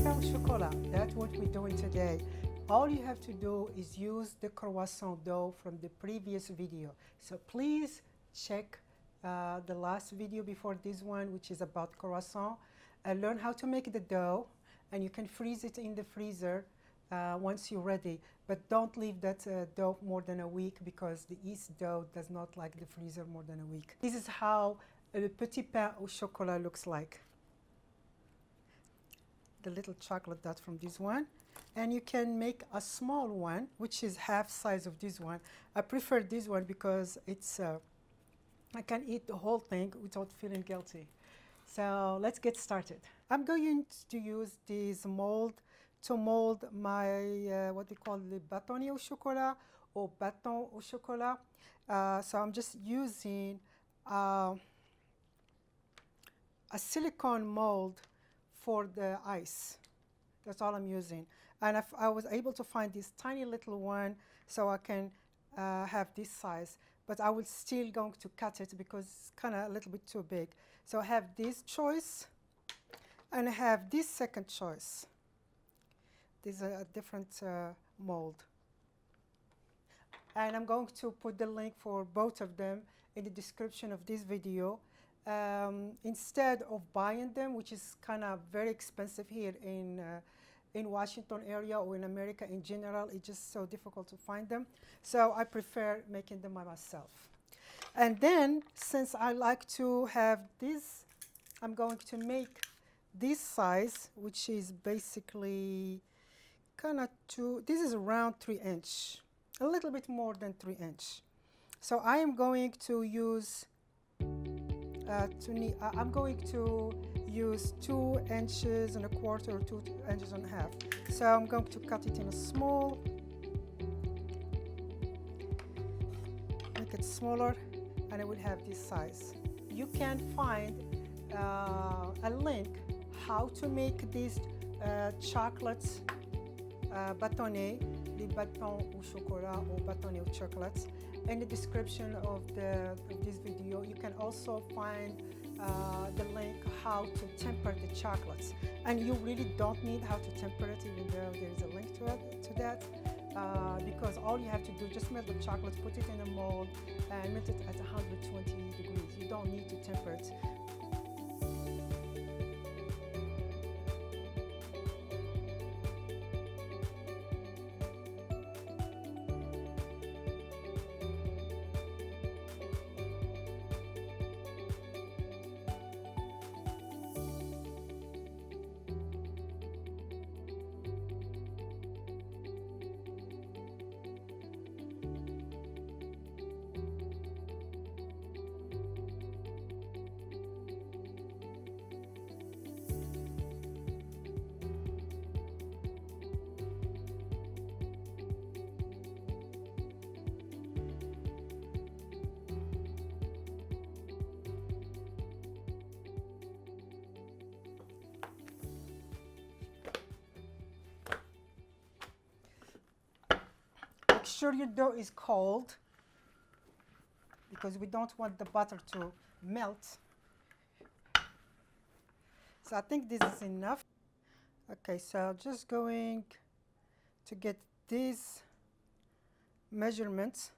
pain au chocolat. That's what we're doing today. All you have to do is use the croissant dough from the previous video. So please check the last video before this one, which is about croissant, and learn how to make the dough. And you can freeze it in the freezer once you're ready. But don't leave that dough more than a week, because the yeast dough does not like the freezer more than a week. This is how le petit pain au chocolat looks like. The little chocolate dot from this one. And you can make a small one, which is half size of this one. I prefer this one because it's I can eat the whole thing without feeling guilty. So let's get started. I'm going to use this mold to mold my what we call the bâtonnet au chocolat or bâton au chocolat. So I'm just using a silicone mold for the ice. That's all I'm using. And I was able to find this tiny little one, so I can have this size. But I will still going to cut it because it's kind of a little bit too big. So I have this choice, and I have this second choice. These are a different mold. And I'm going to put the link for both of them in the description of this video. Instead of buying them, which is kind of very expensive here in Washington area or in America in general, it's just so difficult to find them. So I prefer making them by myself. And then, since I like to have this, I'm going to make this size, which is basically kind of this is around 3 inch, a little bit more than 3 inch. So I am going to use I'm going to use 2 inches and a quarter or 2 inches and a half. So I'm going to cut it in a small, make it smaller, and I will have this size. You can find a link how to make these chocolates bâtonnet, les bâtons au chocolat or bâtonnet au chocolates, in the description of this video. You can also find the link how to temper the chocolates, and you really don't need how to temper it, even though there is a link to that, because all you have to do, just melt the chocolate, put it in a mold, and melt it at 120 degrees. You don't need to temper it. Make sure your dough is cold, because we don't want the butter to melt. So I think this is enough. Okay, so just going to get these measurements.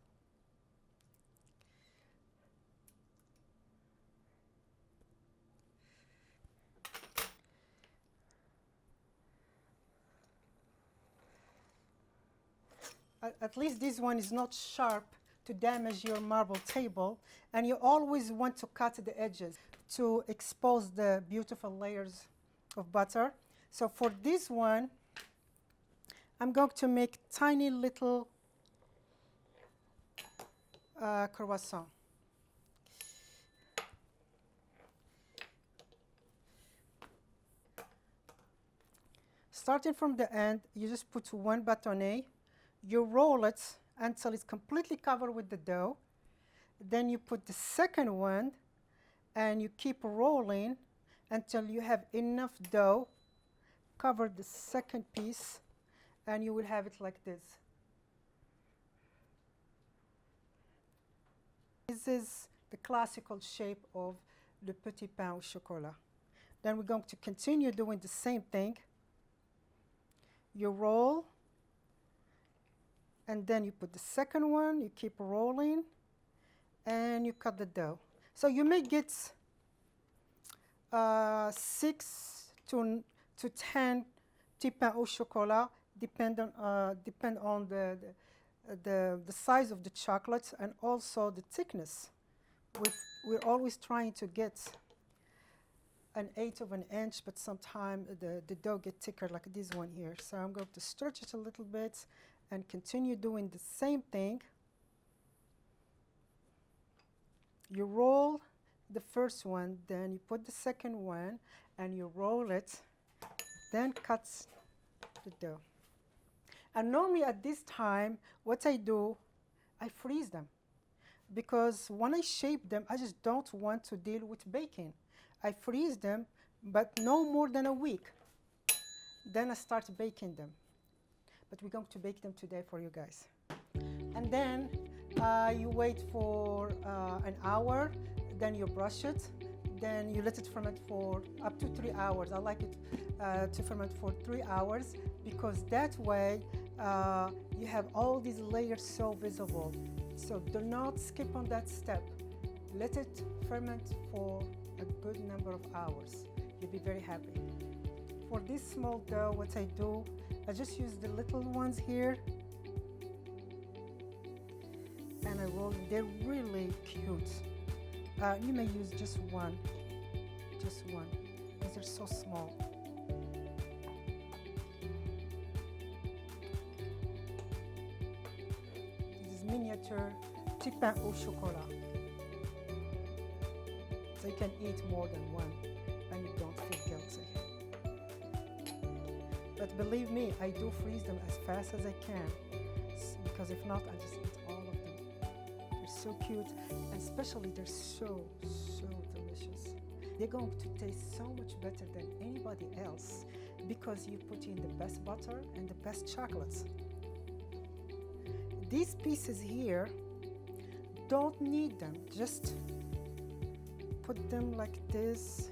At least this one is not sharp to damage your marble table, and you always want to cut the edges to expose the beautiful layers of butter. So for this one, I'm going to make tiny little croissant. Starting from the end, you just put one bâtonnet. You roll it until it's completely covered with the dough. Then you put the second one, and you keep rolling until you have enough dough. Cover the second piece, and you will have it like this. This is the classical shape of le petit pain au chocolat. Then we're going to continue doing the same thing. you roll, and then you put the second one, you keep rolling, and you cut the dough. So you may get 6 to 10 petits pains au chocolat, depend on the size of the chocolate and also the thickness. We're always trying to get an 1/8 of an inch, but sometimes the dough gets thicker like this one here. So I'm going to stretch it a little bit and continue doing the same thing. You roll the first one, then you put the second one, and you roll it, then cut the dough. And normally at this time, what I do, I freeze them. Because when I shape them, I just don't want to deal with baking. I freeze them, but no more than a week. Then I start baking them. But we're going to bake them today for you guys. And then you wait for an hour, then you brush it, then you let it ferment for up to 3 hours. I like it to ferment for 3 hours because that way you have all these layers so visible. So do not skip on that step. Let it ferment for a good number of hours. You'll be very happy. For this small dough, what I do, I just use the little ones here and I roll them. They're really cute. You may use just one, because they're so small. This is miniature petits pains au chocolat. So you can eat more than one and you don't feel guilty. But believe me, I do freeze them as fast as I can because if not, I just eat all of them. They're so cute and especially they're so delicious. They're going to taste so much better than anybody else because you put in the best butter and the best chocolates. These pieces here, don't need them, just put them like this.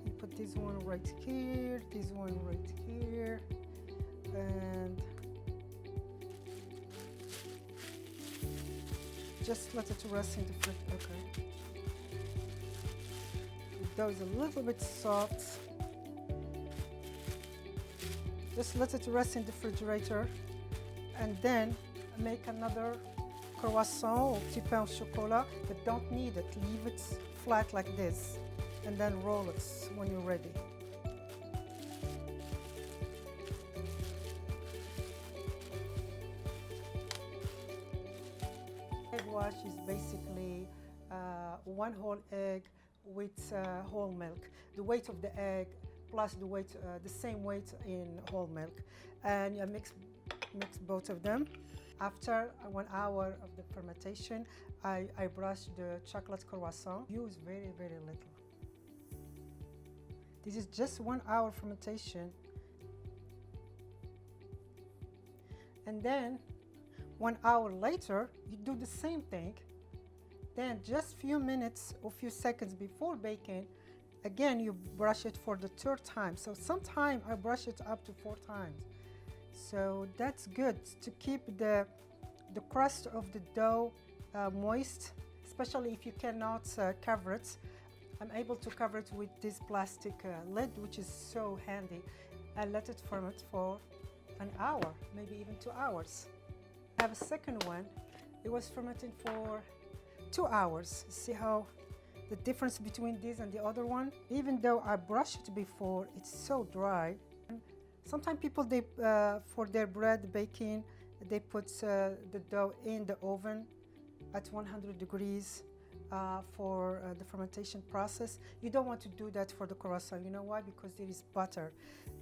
You put this one right here, this one right here, and just let it rest in the fridge. Okay. The dough is a little bit soft. Just let it rest in the refrigerator and then make another croissant or petits pains au chocolat, but don't knead it. Leave it flat like this and then roll it when you're ready. Egg wash is basically 1 whole egg with whole milk. The weight of the egg plus the weight, the same weight in whole milk, and you mix both of them. After 1 hour of the fermentation, I brush the chocolate croissant. Use very little. This is just 1 hour fermentation, and then 1 hour later you do the same thing. Then just few minutes or few seconds before baking, again you brush it for the 3rd time. So sometimes I brush it up to 4 times. So that's good to keep the crust of the dough moist, especially if you cannot cover it. I'm able to cover it with this plastic lid, which is so handy, and let it ferment for an hour, maybe even 2 hours. I have a second one. It was fermenting for 2 hours. See how the difference between this and the other one? Even though I brushed it before, it's so dry. Sometimes people, for their bread baking, they put the dough in the oven at 100 degrees for the fermentation process. You don't want to do that for the croissant. You know why? Because there is butter,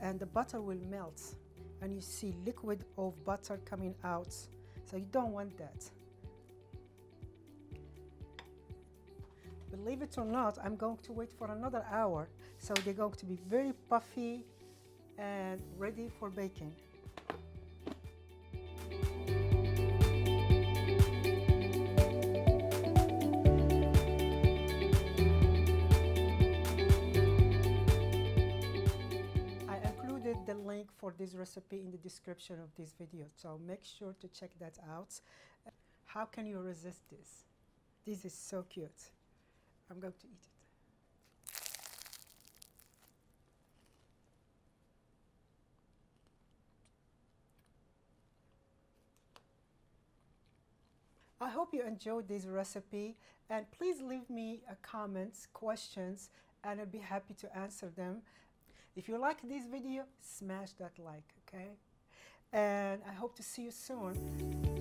and the butter will melt, and you see liquid of butter coming out. So you don't want that. Believe it or not, I'm going to wait for another hour. So they're going to be very puffy and ready for baking. for this recipe in the description of this video, so make sure to check that out. How can you resist this? This is so cute. I'm going to eat it. I hope you enjoyed this recipe, and please leave me comments, questions, and I'll be happy to answer them. If you like this video, smash that like, okay? And I hope to see you soon.